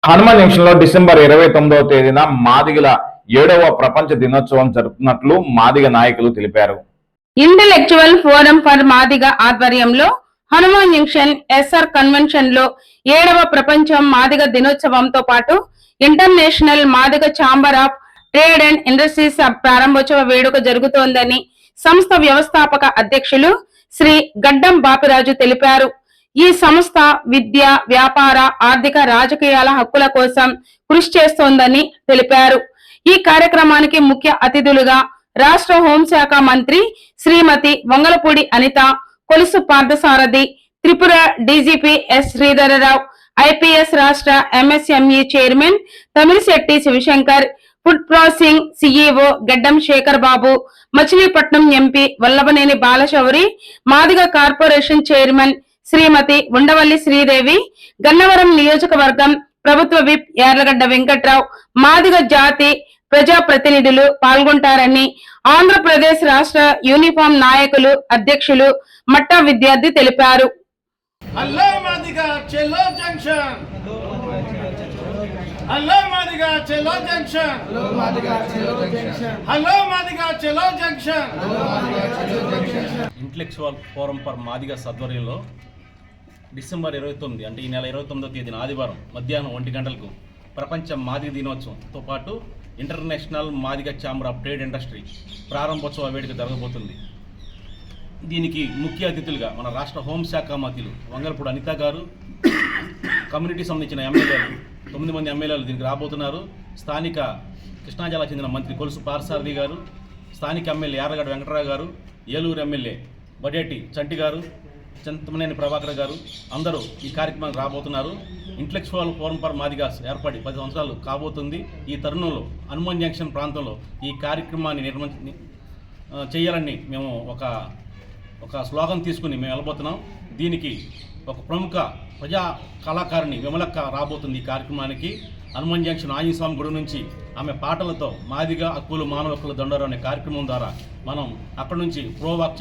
Hanuman junction లో December 29వ తేదీన మాదిగల 7వ ప్రపంచ దినోత్సవం జరుపుతున్నట్లు మాదిగ నాయకులు తెలిపారు. ఇంటెలెక్చువల్ ఫోరం ఫర్ మాదిగ ఆధ్వర్యంలో హనుమాన్ జంక్షన్ ఎస్ఆర్ కన్వెన్షన్ లో 7వ ప్రపంచ మాదిగ దినోత్సవంతో పాటు international Madiga chamber of trade and industries ప్రారంభోత్సవ వేడుక జరుగుతోందని సంస్థ వ్యవస్థాపక అధ్యక్షులు శ్రీ గడ్డం బాపిరాజు తెలిపారు. ఈ సంస్థ విద్య, వ్యాపార, ఆర్థిక, రాజకీయాల హక్కుల కోసం కృషి చేస్తోందని తెలిపారు. ఈ కార్యక్రమానికి ముఖ్య అతిథులుగా రాష్ట్ర హోంశాఖ మంత్రి Srimati Vangalapudi Anitha, Kolusu Parthasarathi, Tripura DGP S Sridhararao, IPS రాష్ట్ర MSME chairman Tamilasetti Sivasankar, food processing CEO Gaddam Sekhar Babu, Machilipatnam MP Vallabhaneni Balashowry, Madiga corporation chairman Srimati Undavalli Sridevi, Gannavaram నియోజకవర్గం ప్రభుత్వ విప్ యార్లగడ్డ వెంకట్రావు, మాదిగ జాతి ప్రజా ప్రతినిధులు పాల్గొంటారని ఆంధ్రప్రదేశ్ రాష్ట్ర యూనిఫామ్ నాయకులు, అధ్యక్షులు మట్టా విద్యార్థి తెలిపారు. ఇంటెలెక్చువల్ ఫోరం ఫర్ మాదిగ ఆధ్వర్యంలో డిసెంబర్ 29 అంటే ఈ నెల 29వ తేదీన ఆదివారం మధ్యాహ్నం 1 గంటలకు ప్రపంచ మాదిగ దినోత్సవంతో పాటు international Madiga chamber of trade industry ప్రారంభోత్సవ వేడుక జరగబోతుంది. దీనికి ముఖ్య అతిథులుగా మన రాష్ట్ర హోంశాఖ మంత్రులు వంగలపూడి అనిత గారు, కమ్యూనిటీ సంబంధించిన ఎమ్మెల్యేలు 9 మంది ఎమ్మెల్యేలు దీనికి రాబోతున్నారు. స్థానిక కృష్ణా జిల్లాకు చెందిన మంత్రి కొలుసు పార్థసారథి గారు, స్థానిక ఎమ్మెల్యే యార్లగడ్డ వెంకటరావు గారు, ఏలూరు ఎమ్మెల్యే బడేటి చంటి గారు, చింతమనేని ప్రభాకర్ గారు అందరూ ఈ కార్యక్రమానికి రాబోతున్నారు. ఇంటెలెక్చువల్ ఫోరం ఫర్ మాదిగ ఏర్పడి 10 సంవత్సరాలు కాబోతుంది. ఈ తరుణంలో హనుమాన్ జంక్షన్ ప్రాంతంలో ఈ కార్యక్రమాన్ని చేయాలని మేము ఒక స్లోగన్ తీసుకుని మేము వెళ్ళబోతున్నాం. దీనికి ఒక ప్రముఖ ప్రజా కళాకారిణి విమలక్క రాబోతుంది. ఈ కార్యక్రమానికి హనుమాన్ జంక్షన్ ఆంజనేయస్వామి గుడి నుంచి ఆమె పాటలతో మాదిగ హక్కులు మానవ హక్కుల దండోరా అనే కార్యక్రమం ద్వారా మనం అక్కడి నుంచి ప్రోవాక్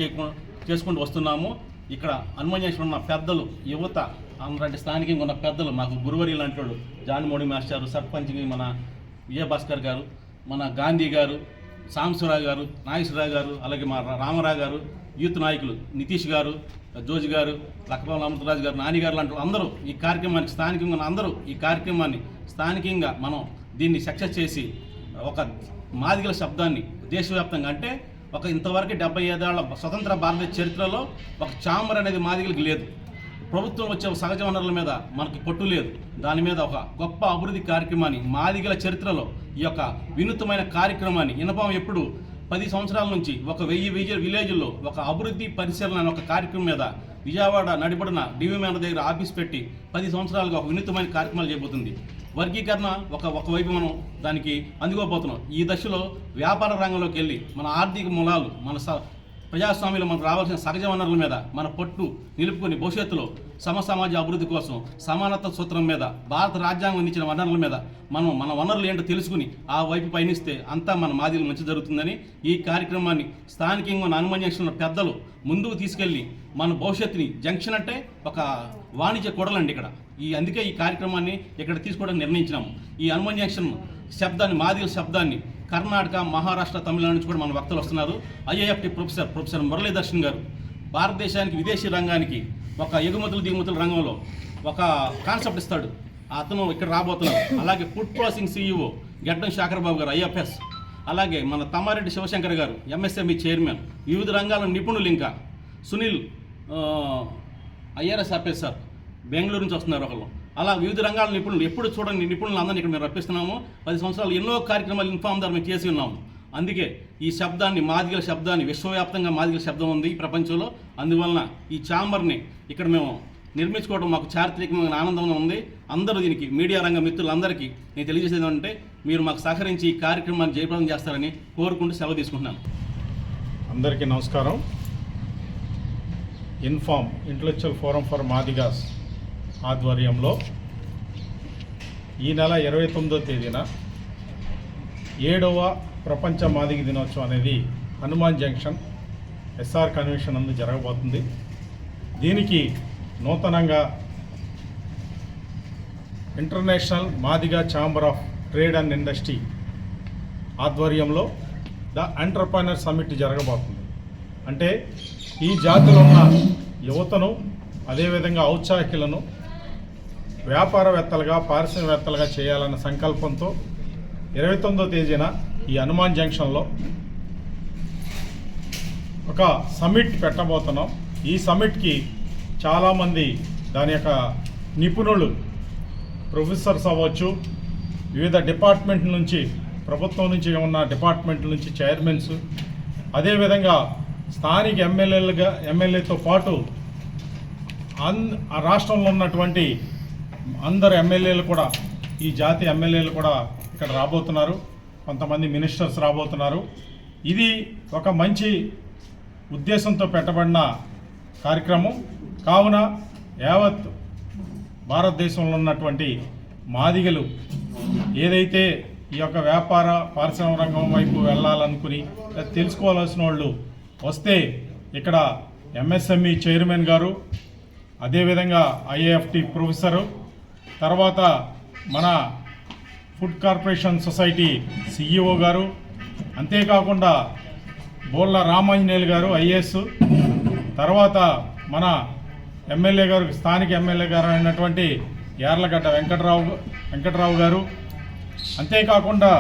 చేసుకుంటూ వస్తున్నాము. ఇక్కడ హనుమాన్ జంక్షన్ ఉన్న పెద్దలు, యువత, అంటే స్థానికంగా ఉన్న పెద్దలు, మాకు గురువరి లాంటి వాళ్ళు జాన్మోడి మాస్టారు, సర్పంచ్ మన విజయభాస్కర్ గారు, మన గాంధీ గారు, సాంబశివరావు గారు, నాగేశ్వరరావు గారు, అలాగే మా రామారావు గారు, యూత్ నాయకులు నితీష్ గారు, జోజి గారు, లక్కపాల అమృతరాజు గారు, నాని గారు లాంటి అందరూ ఈ కార్యక్రమానికి స్థానికంగా అందరూ ఈ కార్యక్రమాన్ని స్థానికంగా మనం దీన్ని సక్సెస్ చేసి ఒక మాదిగల శబ్దాన్ని దేశవ్యాప్తంగా, అంటే ఒక ఇంతవరకు 75 ఏళ్ల స్వతంత్ర భారతదేశ చరిత్రలో ఒక ఛాంబర్ అనేది మాదిగలకు లేదు. ప్రభుత్వం వచ్చే సహజ వనరుల మీద మనకి పట్టు లేదు. దాని మీద ఒక గొప్ప అభివృద్ధి కార్యక్రమాన్ని మాదిగల చరిత్రలో ఈ యొక్క వినూత్నమైన కార్యక్రమాన్ని ఇనపం ఎప్పుడు 10 సంవత్సరాల నుంచి ఒక 1000 విలేజ్ల్లో ఒక అభివృద్ధి పరిశీలన అనే ఒక కార్యక్రమం మీద విజయవాడ నడిబడిన డివి మేన దగ్గర ఆఫీస్ పెట్టి 10 సంవత్సరాలుగా ఒక వినూత్నమైన కార్యక్రమాలు చేయబోతుంది. వర్గీకరణ ఒకవైపు మనం దానికి అందుకోబోతున్నాం. ఈ దశలో వ్యాపార రంగంలోకి వెళ్ళి మన ఆర్థిక మూలాలు, మన ప్రజాస్వామ్యంలో మనకు రావాల్సిన సహజ వనరుల మీద మన పట్టు నిలుపుకొని భవిష్యత్తులో సమాజ అభివృద్ధి కోసం సమానత్వ సూత్రం మీద భారత రాజ్యాంగం అందించిన వనరుల మీద మనం మన వనరులు ఏంటో తెలుసుకుని ఆ వైపు పయనిస్తే అంతా మన మాదిగలు మంచి జరుగుతుందని ఈ కార్యక్రమాన్ని స్థానికంగా ఉన్న హనుమాన్ జంక్షన్ పెద్దలు ముందుకు తీసుకెళ్ళి మన భవిష్యత్తుని, జంక్షన్ అంటే ఒక వాణిజ్య కూడలండి ఇక్కడ, అందుకే ఈ కార్యక్రమాన్ని ఇక్కడ తీసుకోవడానికి నిర్ణయించినాము. ఈ హనుమాన్ జంక్షన్ శబ్దాన్ని, మాదిగల శబ్దాన్ని కర్ణాటక, మహారాష్ట్ర, తమిళనాడు నుంచి కూడా మన వక్తలు వస్తున్నారు. ఐఐఎఫ్టి ప్రొఫెసర్ మురళీదర్శన్ గారు భారతదేశానికి విదేశీ రంగానికి ఒక ఎగుమతులు దిగుమతుల రంగంలో ఒక కాన్సెప్ట్ ఇస్తాడు. అతను ఇక్కడ రాబోతున్నారు. అలాగే food processing CEO Gaddam Sekhar బాబు గారు ఐఎఫ్ఎస్, అలాగే మన తమ్మారెడ్డి శివశంకర్ గారు ఎంఎస్ఎంఈ చైర్మన్, వివిధ రంగాల నిపుణులు, ఇంకా సునీల్ ఐఆర్ఎస్ ఆఫీసర్ బెంగళూరు నుంచి వస్తున్నారు ఒకళ్ళు. అలా వివిధ రంగాల నిపుణులు, ఎప్పుడు చూడండి నిపుణులు అందరినీ ఇక్కడ మేము రప్పిస్తున్నాము. 10 సంవత్సరాలు ఎన్నో కార్యక్రమాలు ఇన్ఫార్మ్ ద్వారా మేము చేసి ఉన్నాము. అందుకే ఈ శబ్దాన్ని, మాదిగల శబ్దాన్ని, విశ్వవ్యాప్తంగా మాదిగల శబ్దం ఉంది ఈ ప్రపంచంలో. అందువలన ఈ ఛాంబర్ని ఇక్కడ మేము నిర్మించుకోవడం మాకు చారిత్రకమైన ఆనందంగా ఉంది. అందరూ దీనికి మీడియా రంగ మిత్రులందరికీ నేను తెలియజేసేది ఏంటంటే మీరు మాకు సహకరించి ఈ కార్యక్రమాన్ని జయప్రదం చేస్తారని కోరుకుంటూ సెలవు తీసుకుంటున్నాను. అందరికీ నమస్కారం. Inform intellectual forum for Madigas ఆధ్వర్యంలో ఈ నెల 29వ తేదీన 7వ ప్రపంచ మాదిగ దినోత్సవం అనేది హనుమాన్ జంక్షన్ ఎస్ఆర్ కన్వెన్షన్ నందు జరగబోతుంది. దీనికి నూతనంగా international Madiga chamber of trade and industry ఆధ్వర్యంలో ద ఎంటర్ప్రైనర్ సమ్మిట్ జరగబోతుంది. అంటే ఈ జాతిలో ఉన్న యువతను, అదేవిధంగా ఔత్సాహికులను వ్యాపారవేత్తలుగా, పారిశ్రామికవేత్తలుగా చేయాలన్న సంకల్పంతో 29వ తేదీన ఈ హనుమాన్ జంక్షన్లో ఒక సమ్మిట్ పెట్టబోతున్నాం. ఈ సమ్మిట్కి చాలామంది దాని యొక్క నిపుణులు, ప్రొఫెసర్స్ అవ్వచ్చు, వివిధ డిపార్ట్మెంట్ల నుంచి, ప్రభుత్వం నుంచి ఉన్న డిపార్ట్మెంట్ల నుంచి చైర్మన్స్, అదేవిధంగా స్థానిక ఎమ్మెల్యేతో పాటు ఆ రాష్ట్రంలో ఉన్నటువంటి అందరు ఎమ్మెల్యేలు కూడా, ఈ జాతి ఎమ్మెల్యేలు కూడా ఇక్కడ రాబోతున్నారు. కొంతమంది మినిస్టర్స్ రాబోతున్నారు. ఇది ఒక మంచి ఉద్దేశంతో పెట్టబడిన కార్యక్రమం. కావున యావత్ భారతదేశంలో ఉన్నటువంటి మాదిగలు ఏదైతే ఈ యొక్క వ్యాపార పారిశ్రామిక రంగం వైపు వెళ్ళాలనుకుని తెలుసుకోవాల్సిన వాళ్ళు వస్తే ఇక్కడ ఎంఎస్ఎంఈ చైర్మన్ గారు, అదేవిధంగా ఐఏఎఫ్టి ప్రొఫెసరు, తర్వాత మన ఫుడ్ కార్పొరేషన్ సొసైటీ సిఇఓ గారు, అంతేకాకుండా బోళ్ళ రామాంజనేయులు గారు ఐఏఎస్, తర్వాత మన ఎమ్మెల్యే గారు, స్థానిక ఎమ్మెల్యే గారు అయినటువంటి యార్లగడ్డ వెంకటరావు గారు, అంతేకాకుండా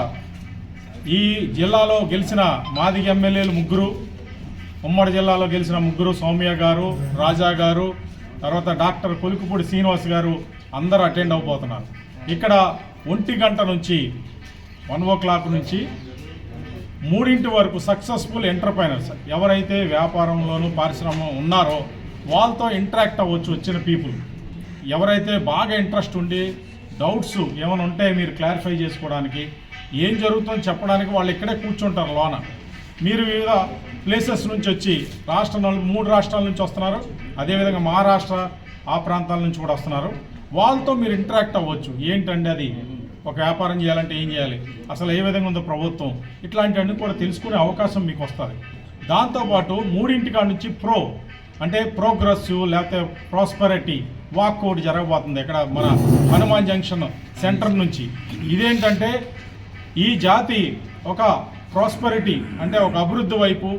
ఈ జిల్లాలో గెలిచిన మాదిగ ఎమ్మెల్యేలు 3, ఉమ్మడి జిల్లాలో గెలిచిన 3, సౌమ్య గారు, రాజా గారు, తర్వాత డాక్టర్ కొలుకుపూడి శ్రీనివాస్ గారు అందరూ అటెండ్ అవబోతున్నారు. ఇక్కడ 1 గంట నుంచి 1 o'clock నుంచి 3 వరకు సక్సెస్ఫుల్ ఎంటర్ప్రైనర్స్ ఎవరైతే వ్యాపారంలోనూ పారిశ్రామిక ఉన్నారో వాళ్ళతో ఇంటరాక్ట్ అవ్వచ్చు. వచ్చిన పీపుల్ ఎవరైతే బాగా ఇంట్రెస్ట్ ఉండి డౌట్స్ ఏమైనా ఉంటే మీరు క్లారిఫై చేసుకోవడానికి, ఏం జరుగుతుందో చెప్పడానికి వాళ్ళు ఇక్కడే కూర్చుంటారు లోన. మీరు వివిధ ప్లేసెస్ నుంచి వచ్చి 3 రాష్ట్రాల నుంచి వస్తున్నారు, అదేవిధంగా మహారాష్ట్ర ఆ ప్రాంతాల నుంచి కూడా వస్తున్నారు. వాళ్ళతో మీరు ఇంటరాక్ట్ అవ్వచ్చు. ఏంటంటే అది ఒక వ్యాపారం చేయాలంటే ఏం చేయాలి, అసలు ఏ విధంగా ఉందో ప్రభుత్వం, ఇట్లాంటివన్నీ కూడా తెలుసుకునే అవకాశం మీకు వస్తుంది. దాంతోపాటు 3 కాడ నుంచి అంటే ప్రోగ్రెసివ్ లేకపోతే ప్రాస్పరిటీ వాక్ ఒకటి జరగబోతుంది ఇక్కడ మన హనుమాన్ జంక్షన్ సెంటర్ నుంచి. ఇదేంటంటే ఈ జాతి ఒక ప్రాస్పరిటీ అంటే ఒక అభివృద్ధి వైపు,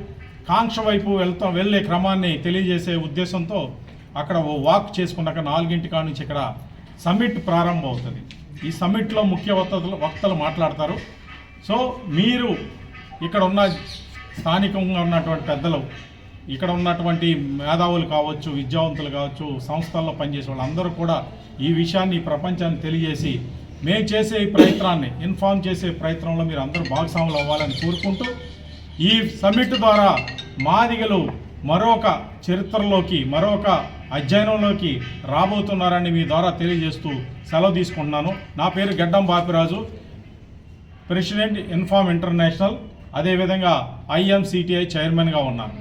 కాంక్ష వైపు వెళ్ళే క్రమాన్ని తెలియజేసే ఉద్దేశంతో అక్కడ ఓ వాక్ చేసుకున్నాక 4 కాడ నుంచి ఇక్కడ సమ్మిట్ ప్రారంభం అవుతుంది. ఈ సమ్మిట్లో ముఖ్య వక్తలు మాట్లాడతారు. సో మీరు ఇక్కడ ఉన్న స్థానికంగా ఉన్నటువంటి పెద్దలు, ఇక్కడ ఉన్నటువంటి మేధావులు కావచ్చు, విద్యావంతులు కావచ్చు, సంస్థల్లో పనిచేసే వాళ్ళందరూ కూడా ఈ విషయాన్ని ప్రపంచాన్ని తెలియజేసి మేము చేసే ఈ ప్రయత్నాన్ని ఇన్ఫార్మ్ చేసే ప్రయత్నంలో మీరు అందరూ భాగస్వాములు అవ్వాలని కోరుకుంటూ, ఈ సమ్మిట్ ద్వారా మాదిగలు మరొక చరిత్రలోకి, మరొక అధ్యయనంలోకి రాబోతున్నారని మీ ద్వారా తెలియజేస్తూ సెలవు తీసుకుంటున్నాను. నా పేరు గడ్డం బాపిరాజు, ప్రెసిడెంట్ ఇన్ఫార్మ్ ఇంటర్నేషనల్, అదేవిధంగా IMCTI చైర్మన్గా ఉన్నాను.